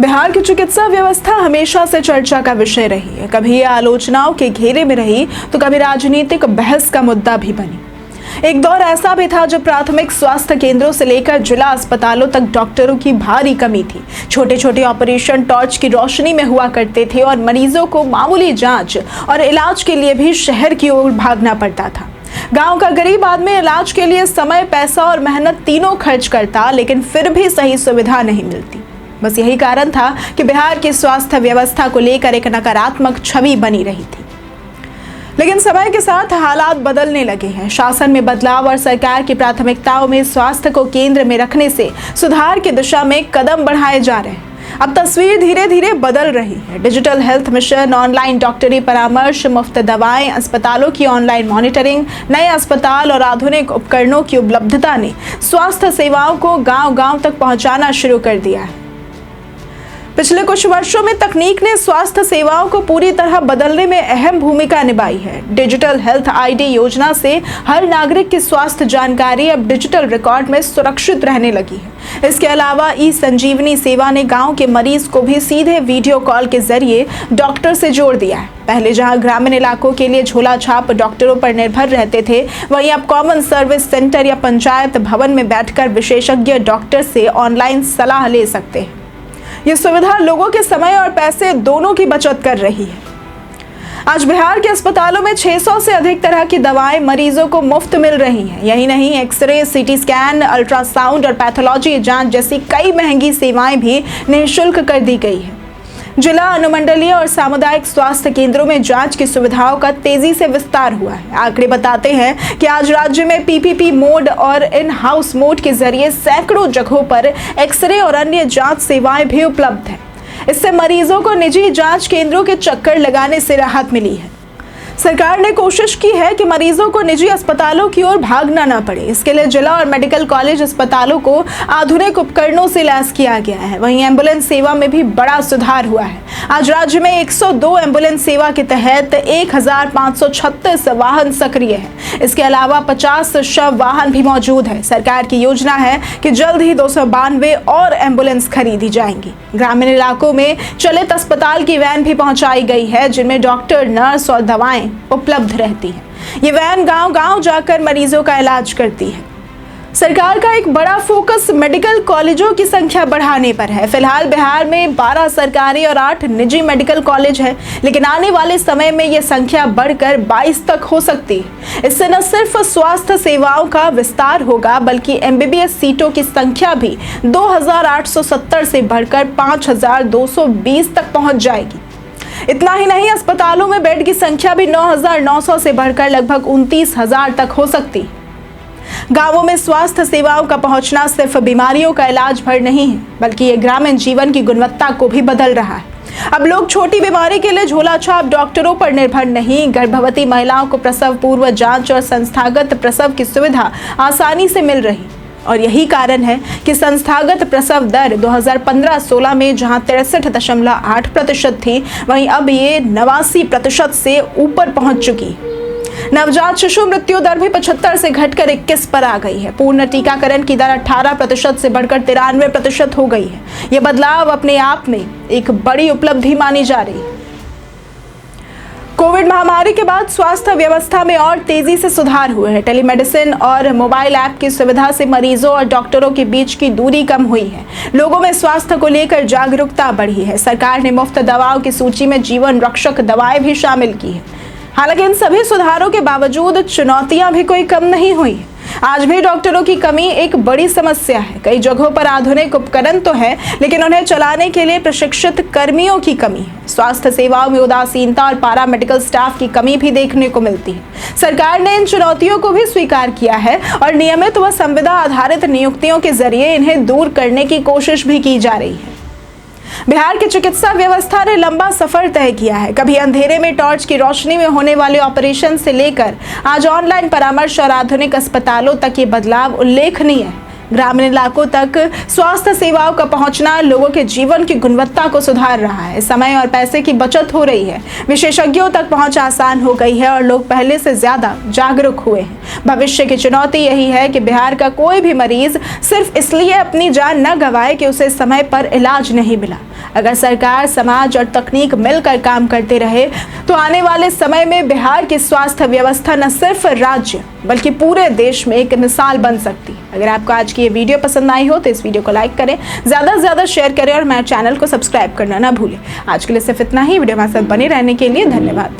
बिहार की चिकित्सा व्यवस्था हमेशा से चर्चा का विषय रही है। कभी ये आलोचनाओं के घेरे में रही तो कभी राजनीतिक बहस का मुद्दा भी बनी। एक दौर ऐसा भी था जब प्राथमिक स्वास्थ्य केंद्रों से लेकर जिला अस्पतालों तक डॉक्टरों की भारी कमी थी। छोटे छोटे ऑपरेशन टॉर्च की रोशनी में हुआ करते थे और मरीजों को मामूली जांच और इलाज के लिए भी शहर की ओर भागना पड़ता था। गांव का गरीब आदमी इलाज के लिए समय, पैसा और मेहनत तीनों खर्च करता, लेकिन फिर भी सही सुविधा नहीं मिलती। बस यही कारण था कि बिहार की स्वास्थ्य व्यवस्था को लेकर एक नकारात्मक छवि बनी रही थी। लेकिन समय के साथ हालात बदलने लगे हैं। शासन में बदलाव और सरकार की प्राथमिकताओं में स्वास्थ्य को केंद्र में रखने से सुधार की दिशा में कदम बढ़ाए जा रहे हैं। अब तस्वीर धीरे धीरे बदल रही है। डिजिटल हेल्थ मिशन, ऑनलाइन डॉक्टरी परामर्श, मुफ्त दवाएं, अस्पतालों की ऑनलाइन मॉनिटरिंग, नए अस्पताल और आधुनिक उपकरणों की उपलब्धता ने स्वास्थ्य सेवाओं को गांव-गांव तक पहुंचाना शुरू कर दिया है। पिछले कुछ वर्षों में तकनीक ने स्वास्थ्य सेवाओं को पूरी तरह बदलने में अहम भूमिका निभाई है। डिजिटल हेल्थ आईडी योजना से हर नागरिक की स्वास्थ्य जानकारी अब डिजिटल रिकॉर्ड में सुरक्षित रहने लगी है। इसके अलावा ई संजीवनी सेवा ने गांव के मरीज को भी सीधे वीडियो कॉल के जरिए डॉक्टर से जोड़ दिया है। पहले जहां ग्रामीण इलाकों के लिए झोला छाप डॉक्टरों पर निर्भर रहते थे, वहीं अब कॉमन सर्विस सेंटर या पंचायत भवन में बैठकर विशेषज्ञ डॉक्टर से ऑनलाइन सलाह ले सकते हैं। ये सुविधा लोगों के समय और पैसे दोनों की बचत कर रही है। आज बिहार के अस्पतालों में 600 से अधिक तरह की दवाएं मरीजों को मुफ्त मिल रही हैं। यही नहीं, एक्सरे, सीटी स्कैन, अल्ट्रासाउंड और पैथोलॉजी जांच जैसी कई महंगी सेवाएं भी निःशुल्क कर दी गई है। जिला, अनुमंडलीय और सामुदायिक स्वास्थ्य केंद्रों में जांच की सुविधाओं का तेजी से विस्तार हुआ है। आंकड़े बताते हैं कि आज राज्य में पीपीपी मोड और इन हाउस मोड के जरिए सैकड़ों जगहों पर एक्सरे और अन्य जांच सेवाएं भी उपलब्ध हैं। इससे मरीजों को निजी जांच केंद्रों के चक्कर लगाने से राहत मिली है। सरकार ने कोशिश की है कि मरीजों को निजी अस्पतालों की ओर भागना न पड़े। इसके लिए जिला और मेडिकल कॉलेज अस्पतालों को आधुनिक उपकरणों से लैस किया गया है। वहीं एम्बुलेंस सेवा में भी बड़ा सुधार हुआ है। आज राज्य में 102 एम्बुलेंस सेवा के तहत 1536 वाहन सक्रिय है। इसके अलावा 50 शव वाहन भी मौजूद है। सरकार की योजना है कि जल्द ही 292 और एम्बुलेंस खरीदी जाएंगी। ग्रामीण इलाकों में चलित अस्पताल की वैन भी पहुंचाई गई है, जिनमें डॉक्टर, नर्स और दवाएं उपलब्ध रहती है। ये वैन गांव-गांव जाकर मरीजों का इलाज करती है। सरकार का एक बड़ा फोकस मेडिकल कॉलेजों की संख्या बढ़ाने पर है। फिलहाल बिहार में 12 सरकारी और 8 निजी मेडिकल कॉलेज है, लेकिन आने वाले समय में यह संख्या बढ़कर 22 तक हो सकती है। इससे न सिर्फ स्वास्थ्य सेवाओं का विस्तार होगा, बल्कि एमबीबीएस सीटों की संख्या भी 2870 से बढ़कर 5220 तक पहुंच जाएगी। इतना ही नहीं, अस्पतालों में बेड की संख्या भी 9900 से बढ़कर लगभग 29000 तक हो सकती है। गांवों में स्वास्थ्य सेवाओं का पहुंचना सिर्फ बीमारियों का इलाज भर नहीं है, बल्कि ये ग्रामीण जीवन की गुणवत्ता को भी बदल रहा है। अब लोग छोटी बीमारी के लिए झोला छाप डॉक्टरों पर निर्भर नहीं, गर्भवती महिलाओं को प्रसव पूर्व जांच और संस्थागत प्रसव की सुविधा आसानी से मिल रही। और यही कारण है कि संस्थागत प्रसव दर 2015-16 में जहां 63.8% थी, वहीं अब ये 89% से ऊपर पहुंच चुकी है। नवजात शिशु मृत्यु दर भी 75 से घटकर 21 पर आ गई है। पूर्ण टीकाकरण की दर 18% से बढ़कर 93% हो गई है। यह बदलाव अपने आप में एक बड़ी उपलब्धि मानी जा रही है। कोविड महामारी के बाद स्वास्थ्य व्यवस्था में और तेजी से सुधार हुए हैं। टेलीमेडिसिन और मोबाइल ऐप की सुविधा से मरीजों और डॉक्टरों के बीच की दूरी कम हुई है। लोगों में स्वास्थ्य को लेकर जागरूकता बढ़ी है। सरकार ने मुफ्त दवाओं की सूची में जीवन रक्षक दवाएं भी शामिल की है। हालांकि इन सभी सुधारों के बावजूद चुनौतियां भी कोई कम नहीं हुई। आज भी डॉक्टरों की कमी एक बड़ी समस्या है। कई जगहों पर आधुनिक उपकरण तो है, लेकिन उन्हें चलाने के लिए प्रशिक्षित कर्मियों की कमी है। स्वास्थ्य सेवाओं में उदासीनता और पारा मेडिकल स्टाफ की कमी भी देखने को मिलती है। सरकार ने इन चुनौतियों को भी स्वीकार किया है और नियमित व संविदा आधारित नियुक्तियों के जरिए इन्हें दूर करने की कोशिश भी की जा रही है। बिहार की चिकित्सा व्यवस्था ने लंबा सफर तय किया है। कभी अंधेरे में टॉर्च की रोशनी में होने वाले ऑपरेशन से लेकर आज ऑनलाइन परामर्श और आधुनिक अस्पतालों तक ये बदलाव उल्लेखनीय है। ग्रामीण इलाकों तक स्वास्थ्य सेवाओं का पहुंचना लोगों के जीवन की गुणवत्ता को सुधार रहा है। समय और पैसे की बचत हो रही है। विशेषज्ञों तक पहुंच आसान हो गई है और लोग पहले से ज्यादा जागरूक हुए हैं। भविष्य की चुनौती यही है कि बिहार का कोई भी मरीज सिर्फ इसलिए अपनी जान न गंवाए कि उसे समय पर इलाज नहीं मिला। अगर सरकार, समाज और तकनीक मिलकर काम करते रहे तो आने वाले समय में बिहार की स्वास्थ्य व्यवस्था न सिर्फ राज्य बल्कि पूरे देश में एक मिसाल बन सकती है। अगर आपको आज की ये वीडियो पसंद आई हो तो इस वीडियो को लाइक करें, ज़्यादा से ज़्यादा शेयर करें और मेरे चैनल को सब्सक्राइब करना ना भूलें। आज के लिए सिर्फ इतना ही। वीडियो हमारे साथ बने रहने के लिए धन्यवाद।